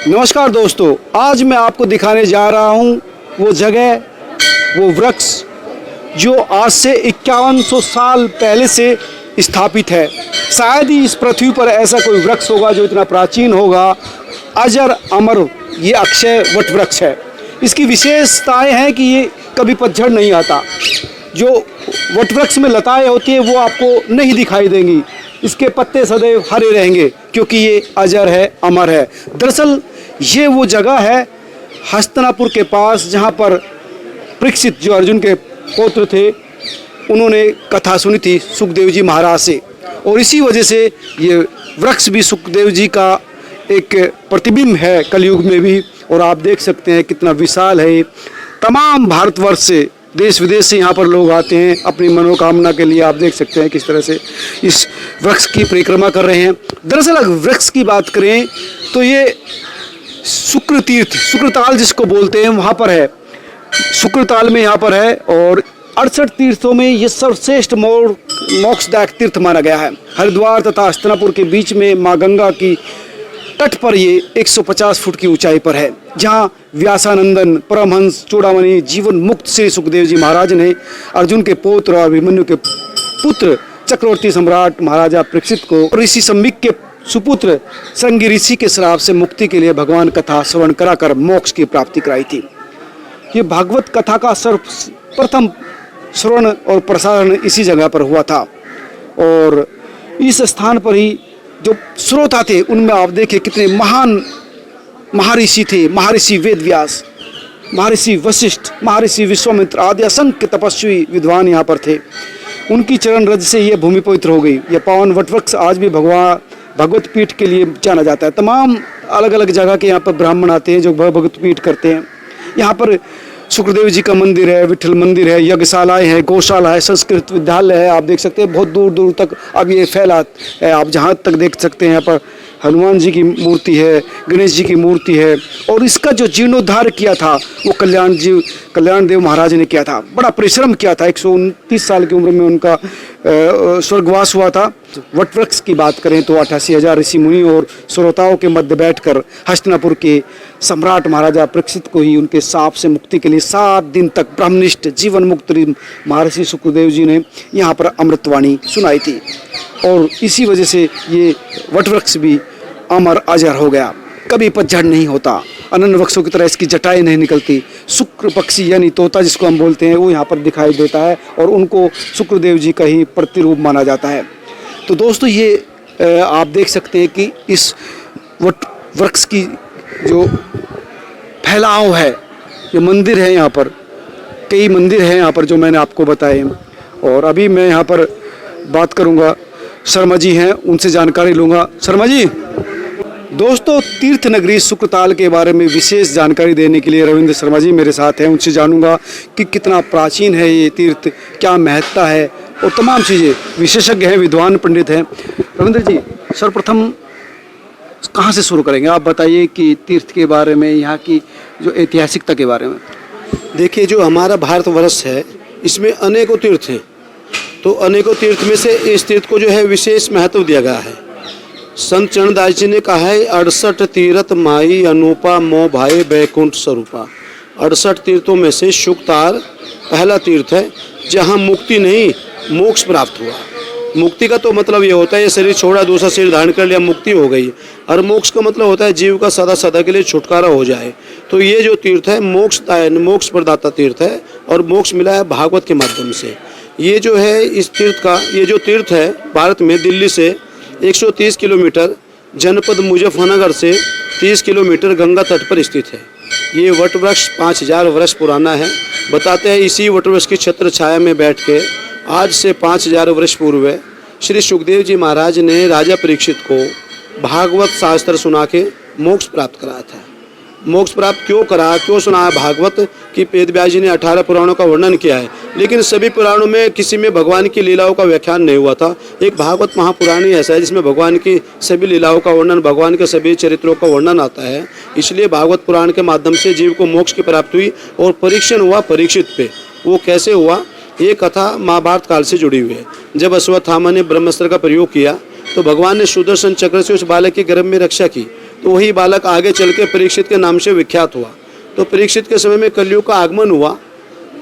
नमस्कार दोस्तों, आज मैं आपको दिखाने जा रहा हूँ वो जगह, वो वृक्ष जो आज से 5100 साल पहले से स्थापित है। शायद ही इस पृथ्वी पर ऐसा कोई वृक्ष होगा जो इतना प्राचीन होगा। अजर अमर ये अक्षय वट वृक्ष है। इसकी विशेषताएं हैं कि ये कभी पतझड़ नहीं आता। जो वट वृक्ष में लताएं होती हैं वो आपको नहीं दिखाई देंगी। इसके पत्ते सदैव हरे रहेंगे क्योंकि ये अजर है, अमर है। दरअसल ये वो जगह है हस्तिनापुर के पास जहाँ पर परीक्षित जो अर्जुन के पौत्र थे उन्होंने कथा सुनी थी सुखदेव जी महाराज से, और इसी वजह से ये वृक्ष भी सुखदेव जी का एक प्रतिबिंब है कलयुग में भी। और आप देख सकते हैं कितना विशाल है। तमाम भारतवर्ष से, देश विदेश से यहाँ पर लोग आते हैं अपनी मनोकामना के लिए। आप देख सकते हैं किस तरह से इस वृक्ष की परिक्रमा कर रहे हैं। दरअसल अगर वृक्ष की बात करें तो ये शुक्र तीर्थ, शुक्रताल जिसको बोलते हैं, वहाँ पर है। शुक्रताल में यहाँ पर है और 68 तीर्थों में ये सर्वश्रेष्ठ मोक्षदायक तीर्थ माना गया है। हरिद्वार तथा हस्तिनापुर के बीच में माँ गंगा की तट पर ये 150 फुट की ऊंचाई पर है, जहाँ व्यासानंदन, परमहंस चूड़ामणि, जीवन मुक्त श्री सुखदेव जी महाराज ने अर्जुन के पौत्र और अभिमन्यु के पुत्र चक्रवर्ती सम्राट महाराजा परीक्षित को ऋषि सम्बिक के सुपुत्र श्रृंगी ऋषि के श्राप से मुक्ति के लिए भगवान कथा श्रवण कराकर मोक्ष की प्राप्ति कराई थी। ये भागवत कथा का सर्वप्रथम श्रवण और प्रसारण इसी जगह पर हुआ था। और इस स्थान पर ही जो श्रोता थे उनमें आप देखिए कितने महान महर्षि थे। महर्षि वेदव्यास, महर्षि वशिष्ठ, महर्षि विश्वामित्र आदि असंख्य तपस्वी विद्वान यहाँ पर थे। उनकी चरण रज से ये भूमि पवित्र हो गई। यह पावन वटवृक्ष आज भी भगवत पीठ के लिए जाना जाता है। तमाम अलग अलग जगह के यहाँ पर ब्राह्मण आते हैं जो भगवत पीठ करते हैं। यहाँ पर शुक्रदेव जी का मंदिर है, विठल मंदिर है, यज्ञशालाएँ हैं, गौशाला है, संस्कृत विद्यालय है। आप देख सकते हैं बहुत दूर दूर तक अब ये फैला है। आप जहाँ तक देख सकते हैं यहाँ पर हनुमान जी की मूर्ति है, गणेश जी की मूर्ति है। और इसका जो जीर्णोद्धार किया था वो कल्याण देव महाराज ने किया था। बड़ा परिश्रम किया था। 129 साल की उम्र में उनका स्वर्गवास हुआ था। वटवृक्ष की बात करें तो 88,000 ऋषि मुनि और श्रोताओं के मध्य बैठकर हस्तिनापुर के सम्राट महाराजा परीक्षित को ही उनके शाप से मुक्ति के लिए 7 दिन तक ब्रह्मनिष्ठ जीवन मुक्त महर्षि सुखदेव जी ने यहाँ पर अमृतवाणी सुनाई थी। और इसी वजह से ये वटवृक्ष भी अमर अजर हो गया। कभी पतझड़ नहीं होता। अनन्य वृक्षों की तरह इसकी जटाएं नहीं निकलती। शुक्र पक्षी यानी तोता जिसको हम बोलते हैं वो यहाँ पर दिखाई देता है और उनको शुक्रदेव जी का ही प्रतिरूप माना जाता है। तो दोस्तों ये आप देख सकते हैं कि इस वृक्ष की जो फैलाव है, ये मंदिर है, यहाँ पर कई मंदिर हैं यहाँ पर जो मैंने आपको बताए। और अभी मैं यहाँ पर बात करूँगा, शर्मा जी हैं, उनसे जानकारी लूँगा। शर्मा जी, दोस्तों तीर्थ नगरी शुक्रताल के बारे में विशेष जानकारी देने के लिए रविंद्र शर्मा जी मेरे साथ हैं। उनसे जानूंगा कि कितना प्राचीन है ये तीर्थ, क्या महत्ता है और तमाम चीज़ें। विशेषज्ञ हैं, विद्वान पंडित हैं। रविंद्र जी, सर्वप्रथम कहाँ से शुरू करेंगे? आप बताइए कि तीर्थ के बारे में, यहाँ की जो ऐतिहासिकता के बारे में। देखिए, जो हमारा भारतवर्ष है इसमें अनेकों तीर्थ हैं। तो अनेकों तीर्थ में से इस तीर्थ को जो है विशेष महत्व दिया गया है। संत चरणदास जी ने कहा है 68 तीर्थ माई अनूपा मोह भाई बैकुंठ स्वरूपा। 68 तीर्थों में से शुक्रताल पहला तीर्थ है जहाँ मुक्ति नहीं मोक्ष प्राप्त हुआ। मुक्ति का तो मतलब ये होता है ये शरीर छोड़ा, दूसरा शरीर धारण कर लिया, मुक्ति हो गई। और मोक्ष का मतलब होता है जीव का सदा सदा के लिए छुटकारा हो जाए। तो ये जो तीर्थ है मोक्ष प्रदाता तीर्थ है और मोक्ष मिला है भागवत के माध्यम से। ये जो है इस तीर्थ का, ये जो तीर्थ है भारत में दिल्ली से 130 किलोमीटर, जनपद मुजफ्फरनगर से 30 किलोमीटर गंगा तट पर स्थित है। ये वटवृक्ष 5000 वर्ष पुराना है। बताते हैं इसी वटवृक्ष की छत्र छाया में बैठ के आज से 5000 वर्ष पूर्व श्री सुखदेव जी महाराज ने राजा परीक्षित को भागवत शास्त्र सुना के मोक्ष प्राप्त कराया था। मोक्ष प्राप्त क्यों करा, क्यों सुनाया भागवत कि वेद व्यास जी ने 18 पुराणों का वर्णन किया है, लेकिन सभी पुराणों में किसी में भगवान की लीलाओं का व्याख्यान नहीं हुआ था। एक भागवत महापुराण ही ऐसा है जिसमें भगवान की सभी लीलाओं का वर्णन, भगवान के सभी चरित्रों का वर्णन आता है। इसलिए भागवत पुराण के माध्यम से जीव को मोक्ष की प्राप्ति हुई और परीक्षण हुआ परीक्षित पे। वो कैसे हुआ, ये कथा महाभारत काल से जुड़ी हुई है। जब अश्वत्थामा ने ब्रह्मास्त्र का प्रयोग किया तो भगवान ने सुदर्शन चक्र से उस बालक के गर्भ में रक्षा की। तो वही बालक आगे चल के परीक्षित के नाम से विख्यात हुआ। तो परीक्षित के समय में कलयुग का आगमन हुआ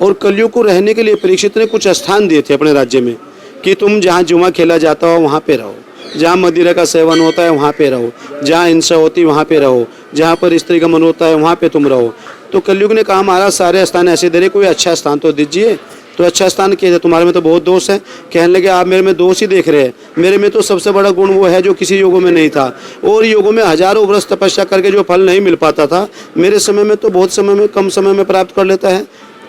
और कलयुग को रहने के लिए परीक्षित ने कुछ स्थान दिए थे अपने राज्य में कि तुम जहाँ जुआ खेला जाता हो वहाँ पे रहो, जहाँ मदिरा का सेवन होता है वहाँ पे रहो, जहाँ हिंसा होती है वहाँ पे रहो, जहाँ पर स्त्री का मन होता है वहाँ पे तुम रहो। तो कलयुग ने कहा महाराज सारे स्थान ऐसे दे रहे, कोई अच्छा स्थान तो दीजिए। तो अच्छा स्थान किया, तुम्हारे में तो बहुत दोष है। कहने लगे आप मेरे में दोष ही देख रहे हैं, मेरे में तो सबसे बड़ा गुण वो है जो किसी योगों में नहीं था, और योगों में हजारों वर्ष तपस्या करके जो फल नहीं मिल पाता था, मेरे समय में तो बहुत समय में कम समय में प्राप्त कर लेता है।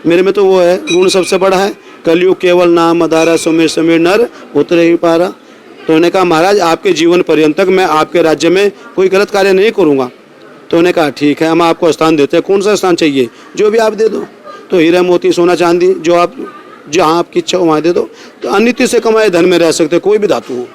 मेरे में तो वो है गुण सबसे बड़ा है। कलयुग केवल नाम अधारा सुमेर समीर नर उतरे ही पारा। तो उन्होंने कहा महाराज आपके जीवन पर्यंत तक मैं आपके राज्य में कोई गलत कार्य नहीं करूँगा। तो उन्होंने कहा ठीक है, हम आपको स्थान देते हैं, कौन सा स्थान चाहिए, जो भी आप दे दो। तो हीरा मोती सोना चांदी जो आप जहाँ आपकी इच्छा हो वहाँ दे दो। तो अनित्य से कमाए धन में रह सकते कोई भी धातु हो।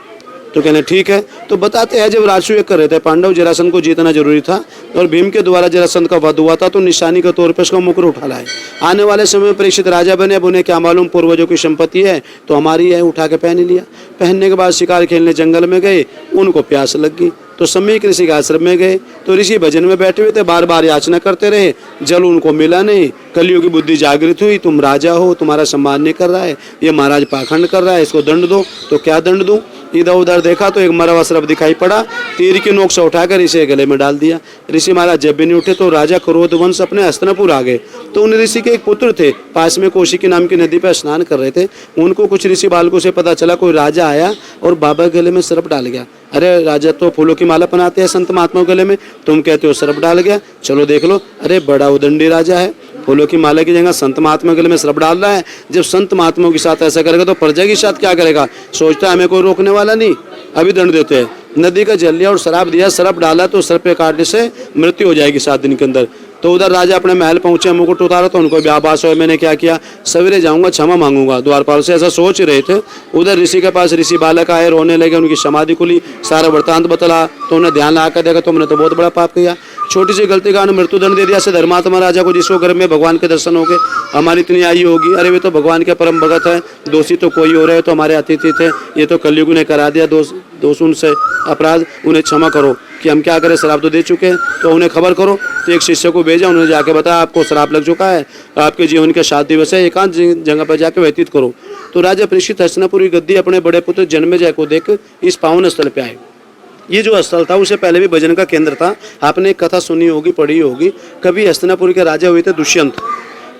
तो कहने ठीक है। तो बताते हैं जब राजसूय कर रहे थे पांडव, जरासंध को जीतना जरूरी था और भीम के द्वारा जरासंध का वध हुआ था, तो निशानी के तौर पर उसका मुकुट उठा लाए। आने वाले समय में परीक्षित राजा बने, अब उन्हें क्या मालूम पूर्वजों की संपत्ति है तो हमारी है, उठा के पहन लिया। पहनने के बाद शिकार खेलने जंगल में गए, उनको प्यास लग गई तो सम्यक ऋषि के आश्रम में गए। तो ऋषि भजन में बैठे हुए थे, बार बार याचना करते रहे, जल उनको मिला नहीं। कलियुग की बुद्धि जागृत हुई, तुम राजा हो, तुम्हारा सम्मान नहीं कर रहा है, ये महाराज पाखंड कर रहा है, इसको दंड दो। तो क्या दंड दूं? इधर उधर देखा तो एक मरा हुआ सर्प दिखाई पड़ा, तीर की नोक से उठाकर ऋषि के गले में डाल दिया। ऋषि महाराज जब भी नहीं उठे तो राजा क्रोध वंश अपने हस्तिनापुर आ गए। तो उन ऋषि के एक पुत्र थे, पास में कौशिकी नाम की नदी पर स्नान कर रहे थे। उनको कुछ ऋषि बालकों से पता चला कोई राजा आया और बाबा के गले में सर्प डाल गया। अरे राजा तो फूलों की माला पहनाते हैं संत महात्माओं के गले में, तुम कहते हो सर्प डाल गया, चलो देख लो। अरे बड़ा उदंडी राजा है, फूलों की माला की जगह संत महात्मा के गले में सर्प डाल रहा है। जब संत महात्माओं के साथ ऐसा करेगा तो प्रजा के साथ क्या करेगा? सोचता है हमें कोई रोकने वाला नहीं, अभी दंड देते हैं। नदी का जल लिया और शराब दिया, सर्प डाला तो सर्प पे काटने से मृत्यु हो जाएगी 7 दिन के अंदर। तो उधर राजा अपने महल पहुंचे, मुकुट उतारा तो उनको भी आभास हो मैंने क्या किया, सवेरे जाऊंगा क्षमा मांगूंगा। द्वारपाल से ऐसा सोच रहे थे, उधर ऋषि के पास ऋषि बालक आए, रोने लगे, उनकी समाधि खुली, सारा वृत्तांत बतला। तो उन्हें ध्यान लाकर देखा तुमने तो बहुत बड़ा पाप किया, छोटी सी गलती का मृत्युदंड दे दिया। से धर्मात्मा राजा को जिसको घर में भगवान के दर्शन हो गए, हमारी इतनी आयु होगी, अरे वे तो भगवान के परम भगत है, दोषी तो कोई हो रहे तो हमारे अतिथि थे, ये तो कलयुग ने करा दिया दोष उनसे अपराध, उन्हें क्षमा करो कि हम क्या करें, शराब तो दे चुके हैं, तो उन्हें खबर करो। तो एक शिष्य को भेजा, उन्होंने जाके बताया आपको शराब लग चुका है, आपके जीवन के 7 दिवस है, एकांत जगह पर जाकर व्यतीत करो। तो राजा परीक्षित हस्तिनापुर की गद्दी अपने बड़े पुत्र जन्मेजय को देख इस पावन स्थल पे आए। ये जो स्थल था उसे पहले भी भजन का केंद्र था। आपने एक कथा सुनी होगी, पढ़ी होगी, कभी हस्तिनापुर के राजा हुए थे दुष्यंत।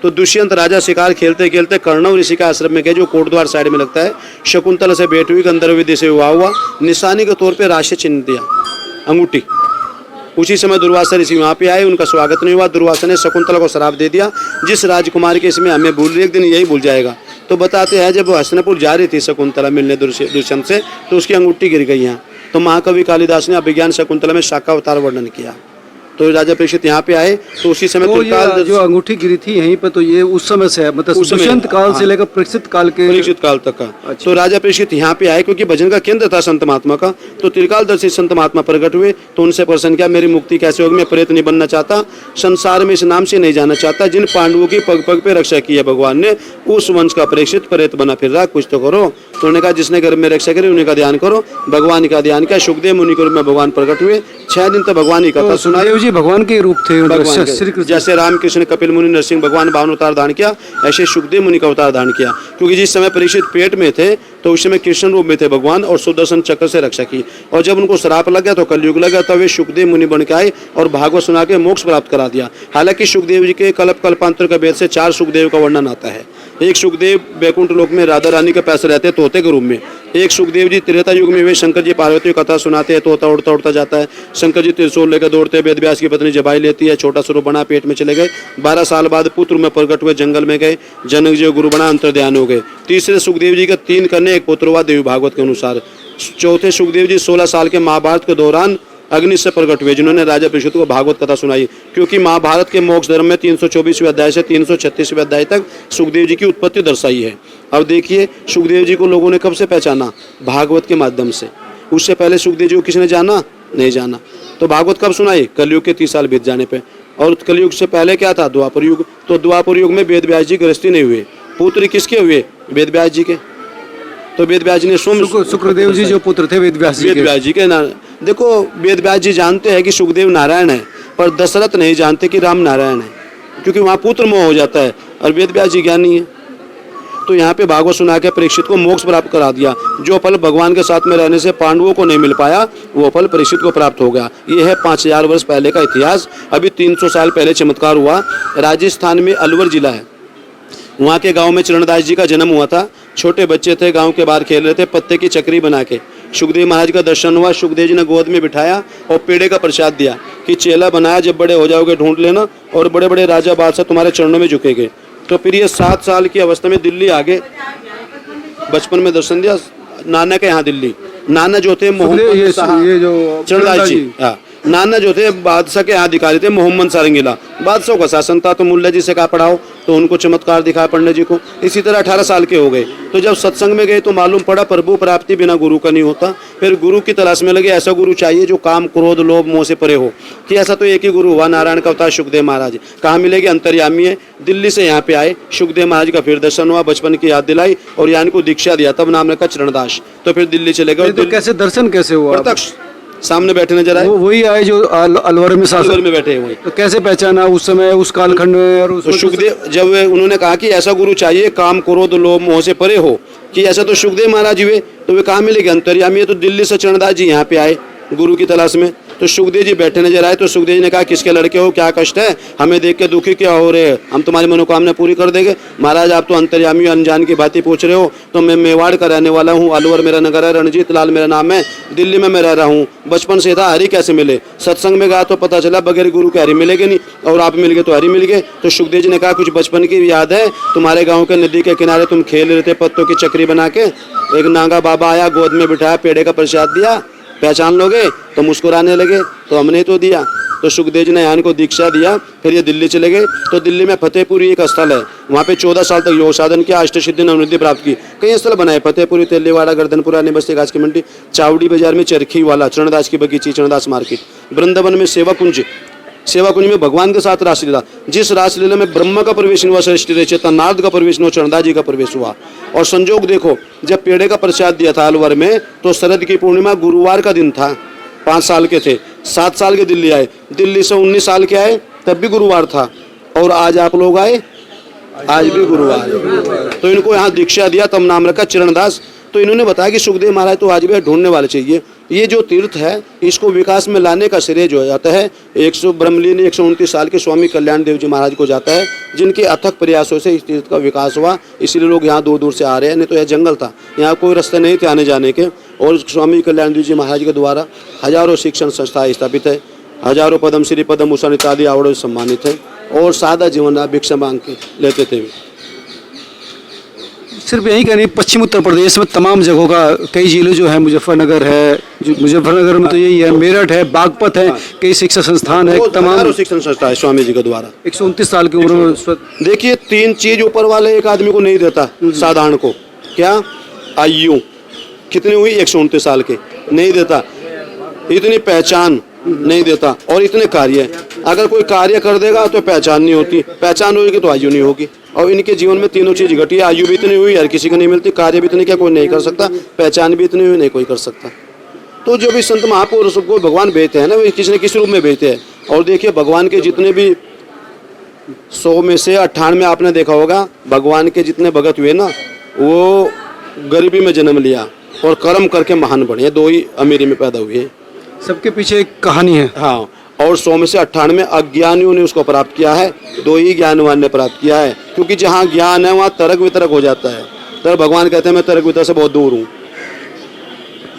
तो दुष्यंत राजा शिकार खेलते खेलते कर्णव ऋषि के आश्रम में गए, जो कोटद्वार साइड में लगता है। शकुंतला से भेंट हुई, गंधर्व विद्या से विवाह हुआ, निशानी के तौर पे राशि चिन्ह दिया, अंगूठी। उसी समय दुर्वासा ऋषि वहाँ पे आए, उनका स्वागत नहीं हुआ। दुर्वासा ने शकुंतला को श्राप दे दिया, जिस राजकुमार के इसमें हमें भूल रही, एक दिन यही भूल जाएगा। तो बताते हैं जब हस्तिनापुर जा रही थी शकुंतला मिलने दुष्यंत से, तो उसकी अंगूठी गिर गई यहाँ। तो महाकवि कालिदास ने अभिज्ञान शकुंतला में शाखावतार वर्णन किया। तो राजा परीक्षित यहाँ पे आए तो उसी समय तो ये जो अंगूठी गिरी थी यहीं पे, तो ये उस समय से है, मतलब दुष्यंत काल से लेकर परीक्षित काल तक का। अच्छा। तो राजा परीक्षित यहाँ पे आए क्योंकि भजन का केंद्र था संत महात्मा का। तो त्रिकालदर्शी संत महात्मा प्रकट हुए, तो उनसे प्रश्न किया मेरी मुक्ति कैसे होगी, मैं प्रेत नहीं बनना चाहता, संसार में इस नाम से नहीं जाना चाहता, जिन पांडवों की पग पग पे रक्षा की है भगवान ने, उस वंश का परीक्षित प्रेत बना फिर रहा, कुछ तो करो। तो उन्होंने कहा जिसने घर में रक्षा करी उन्हीं का ध्यान करो, भगवान का ध्यान किया। सुखदेव मुनि के रूप में भगवान प्रकट हुए, 6 दिन तक भगवान की कथा सुनाई। जी भगवान के रूप थे, जैसे रामकृष्ण कपिल मुनि नरसिंह भगवान भावन अवतार धारण किया, ऐसे सुखदेव मुनि का अवतार धारण किया। क्योंकि जिस समय परीक्षित पेट में थे तो उस समय कृष्ण रूप में थे भगवान, और सुदर्शन चक्र से रक्षा की। और जब उनको श्राप लग गया तो कलयुग लगा, तब वे सुखदेव मुनि बन के आए और भागवत सुना के मोक्ष प्राप्त करा दिया। हालांकि सुखदेव जी के कल्पांतर का वेद से 4 सुखदेव का वर्णन आता है। एक सुखदेव बैकुंठ लोक में राधा रानी के पास रहते तोते के रूप में। एक सुखदेव जी त्रेता युग में वे शंकर जी पार्वती की कथा सुनाते हैं, तोता उड़ता उड़ता जाता है, शंकर जी त्रिशूल लेकर दौड़ते, वेद व्यास की पत्नी जबाई लेती है, छोटा स्वरूप बना, पेट में चले गए। 12 साल बाद पुत्र में प्रकट हुए, जंगल में गए, जनक जी गुरु बना, अंतर्ध्यान हो गए। तीसरे सुखदेव जी के 3 कन्या, एक पुत्र हुआ देवी भागवत के अनुसार। चौथे सुखदेव जी 16 साल के महाभारत के दौरान अग्नि से प्रकट हुए, जिन्होंने राजा परीक्षित को भागवत कथा सुनाई। क्योंकि महाभारत के मोक्ष धर्म में 324वें अध्याय से 336वें अध्याय तक सुखदेव जी की उत्पत्ति दर्शाई है। अब देखिए सुखदेव जी को लोगों ने कब से पहचाना? भागवत के माध्यम से। उससे पहले सुखदेव जी को किसने जाना? नहीं जाना। तो भागवत कब सुनाई? कलयुग के 30 साल बीत जाने पे। और कलयुग से पहले क्या था? द्वापर युग। तो द्वापर युग में वेद व्यास जी गृहस्थी नहीं हुए, पुत्र किसके हुए? वेद व्यास जी के। तो वेद व्यास जी ने सुखदेव जी जो पुत्र थे वेद व्यास जी वेद के। व्यास जी के देखो वेद व्यास जी जानते हैं कि सुखदेव नारायण है, पर दशरथ नहीं जानते कि राम नारायण है, क्योंकि वहाँ पुत्र मोह हो जाता है और वेद व्यास जी ज्ञानी है। तो यहाँ पे भागवत सुना के परीक्षित को मोक्ष प्राप्त करा दिया। जो फल भगवान के साथ में रहने से पांडवों को नहीं मिल पाया, वो फल परीक्षित को प्राप्त हो गया। ये है 5000 वर्ष पहले का इतिहास। अभी 300 साल पहले चमत्कार हुआ। राजस्थान में अलवर जिला है, वहाँ के गांव में चरणदास जी का जन्म हुआ था। छोटे बच्चे थे, गांव के बाहर खेल रहे थे पत्ते की चक्री बना के। सुखदेव महाराज का दर्शन हुआ, सुखदेव जी ने गोद में बिठाया और पेड़े का प्रसाद दिया कि चेला बनाया, जब बड़े हो जाओगे ढूंढ लेना और बड़े बड़े राजा बादशाह तुम्हारे चरणों में झुकेंगे। तो फिर ये 7 साल की अवस्था में दिल्ली आ गए। बचपन में दर्शन दिया नाना के यहाँ दिल्ली। नाना जो थे मोहम्मद ये जो चरणदास जी, हाँ, नाना जो थे बादशाह के यहाँ अधिकारी थे, मोहम्मद सारंगीला। बादशाह का शासन था, तो मुल्ला जी से कहा पढ़ाओ, तो उनको चमत्कार दिखाया पंडित जी को। इसी तरह 18 साल के हो गए। तो जब सत्संग में गए तो मालूम पड़ा प्रभु प्राप्ति बिना गुरु का नहीं होता। फिर गुरु की तलाश में लगे, ऐसा गुरु चाहिए जो काम क्रोध लोभ मोह से परे हो। कि ऐसा तो एक ही गुरु हुआ, नारायण का अवतार सुखदेव महाराज। कहाँ मिलेगी? अंतर्यामी है। दिल्ली से यहाँ पे आए, सुखदेव महाराज का फिर दर्शन हुआ, बचपन की याद दिलाई और यहाँ को दीक्षा दिया, तब नाम रखा चरणदास। तो फिर दिल्ली चले गए। तो कैसे दर्शन कैसे हुआ? प्रत्यक्ष सामने बैठे नजर आए। वो वही आए जो अलवर में शासन अलवर में बैठे हुए। तो कैसे पहचाना उस समय, उस कालखंड में? और तो सुखदेव जब उन्होंने कहा कि ऐसा गुरु चाहिए काम क्रोध लोभ मोह से परे हो, कि ऐसा तो सुखदेव महाराज हुए, तो वे कहाँ मिलेंगे? अंतर्यामी है। तो दिल्ली से चरणदास जी यहाँ पे आए गुरु की तलाश में। तो सुखदेव जी बैठे नजर आए। तो सुखदेव जी ने कहा किसके लड़के हो, क्या कष्ट है, हमें देख के दुखी क्या हो रहे हैं, हम तुम्हारी मनोकामना पूरी कर देंगे। महाराज आप तो अंतर्यामी अनजान की बातें पूछ रहे हो। तो मैं मेवाड़ का रहने वाला हूँ, अलवर मेरा नगर है, रणजीत लाल मेरा नाम है, दिल्ली में मैं रह रहा हूँ। बचपन से था, हरि कैसे मिले? सत्संग में गया तो पता चला बगैर गुरु के हरि मिलेगे नहीं, और आप मिल गए तो हरि मिल गए। तो सुखदेव जी ने कहा कुछ बचपन की याद है? तुम्हारे गाँव के नदी के किनारे तुम खेल रहे थे पत्तों की चक्री बना के, एक नागा बाबा आया, गोद में बिठाया, पेड़े का प्रसाद दिया, पहचान लोगे? तो मुस्कुराने लगे। तो हमने तो दिया। तो सुखदेव जी ने यहाँ को दीक्षा दिया। फिर ये दिल्ली चले गए। तो दिल्ली में फतेहपुरी एक स्थल है, वहाँ पे 14 साल तक योग साधन किया, अष्ट सिद्धि अभिवृद्धि प्राप्त की। कई स्थल बनाए, फतेहपुरी, तेलीवाड़ा, गर्दनपुरा, बस्ती, गाज की मंडी, चावड़ी बाजार में चरखी वाला, चरणदास की बगीची, चरणदास मार्केट, वृंदावन में सेवा कुंज में भगवान के साथ रासलीला। जिस रासलीला में ब्रह्मा का प्रवेश हुआ, सृष्टि चेतन नारद का प्रवेश हुआ, चरणदास जी का प्रवेश हुआ। और संजोग देखो, जब पेड़े का प्रसाद दिया था अलवर में, तो शरद की पूर्णिमा गुरुवार का दिन था। 5 साल के थे, 7 साल के दिल्ली आए, दिल्ली से 19 साल के आए, तब भी गुरुवार था। और आज आप लोग आए, आज भी गुरुवार है। तो इनको यहाँ दीक्षा दिया, तब नाम रखा चरणदास। तो इन्होंने बताया कि सुखदेव महाराज तो आज भी ढूंढने वाले चाहिए। ये जो तीर्थ है, इसको विकास में लाने का श्रेय जो जाता है 100 ब्रह्मलीन 129 साल के स्वामी कल्याण देव जी महाराज को जाता है, जिनके अथक प्रयासों से इस तीर्थ का विकास हुआ। इसीलिए लोग यहाँ दूर दूर से आ रहे हैं, नहीं तो यह जंगल था, यहाँ कोई रास्ते नहीं थे आने जाने के। और स्वामी कल्याण देव जी महाराज के द्वारा हजारों शिक्षण संस्थाएं स्थापित है, हजारों पद्मश्री पद्म भूषण इत्यादि अवार्ड सम्मानित है। और सादा जीवन भिक्षा मांग के लेते थे। सिर्फ यही कह नहीं, पश्चिम उत्तर प्रदेश में तमाम जगहों का, कई जिले जो है, मुजफ्फरनगर है, मुजफ्फरनगर में तो यही है, मेरठ है, बागपत है, कई शिक्षा संस्थान है, तमाम शिक्षण संस्था है स्वामी जी के द्वारा। 129 साल की उम्र में। देखिए 3 चीज ऊपर वाले एक आदमी को नहीं देता साधारण को। क्या? आयु कितनी हुई? 129 साल के नहीं देता, इतनी पहचान नहीं देता, और इतने कार्य। अगर कोई कार्य कर देगा तो पहचान नहीं होती, पहचान होगी तो आयु नहीं होगी। और इनके जीवन में तीनों चीज घटी है। आयु भी इतनी हुई, हर किसी को नहीं मिलती, कार्य भी इतने क्या कोई नहीं कर सकता, पहचान भी इतनी हुई नहीं कोई कर सकता। तो जो भी संत महापुरुष को भगवान भेजते हैं ना, वे किसी न किसी रूप में भेजते हैं। और देखिए भगवान के जितने भी 100 में से 98 आपने देखा होगा, भगवान के जितने भगत हुए ना, वो गरीबी में जन्म लिया और कर्म करके महान बने। 2 ही अमीरी में पैदा हुए। सबके पीछे एक कहानी है। हाँ, और 100 में से 98 अज्ञानियों ने उसको प्राप्त किया है, 2 ही ज्ञानवान ने प्राप्त किया है। क्योंकि जहाँ ज्ञान है वहाँ तर्क वितर्क हो जाता है। तो भगवान कहते हैं मैं तर्क वितर्क से बहुत दूर हूँ।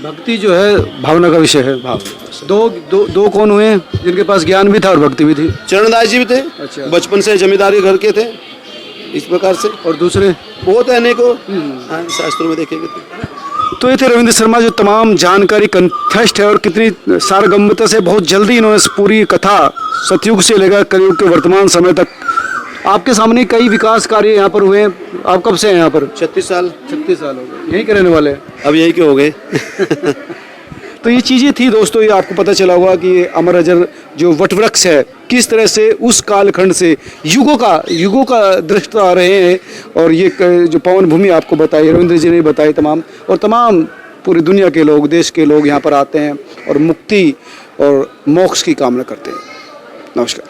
भक्ति जो है भावना का विषय है। दो कौन हुए जिनके पास ज्ञान भी था और भक्ति भी थी? चरणदास जी भी थे। अच्छा। बचपन से जमींदारी घर के थे, इस प्रकार से। और दूसरे बहुत है अनेकों, शास्त्रों में देखेंगे तो ये थे रविंद्र शर्मा, जो तमाम जानकारी कंठस्थ है और कितनी सारगम्यता से बहुत जल्दी इन्होंने पूरी कथा सतयुग से लेकर कलयुग के वर्तमान समय तक आपके सामने कई विकास कार्य यहाँ पर हुए हैं। आप कब से हैं यहाँ पर? 36 साल। 36 साल हो गए, यहीं के रहने वाले हैं? अब यही के हो गए। तो ये चीज़ें थी दोस्तों, ये आपको पता चला होगा कि ये अमर अजर जो वटवृक्ष है, किस तरह से उस कालखंड से युगों का दृष्टा रहे हैं। और ये जो पवन भूमि आपको बताई, रविंद्र जी ने बताई तमाम पूरी दुनिया के लोग, देश के लोग यहाँ पर आते हैं और मुक्ति और मोक्ष की कामना करते हैं। नमस्कार।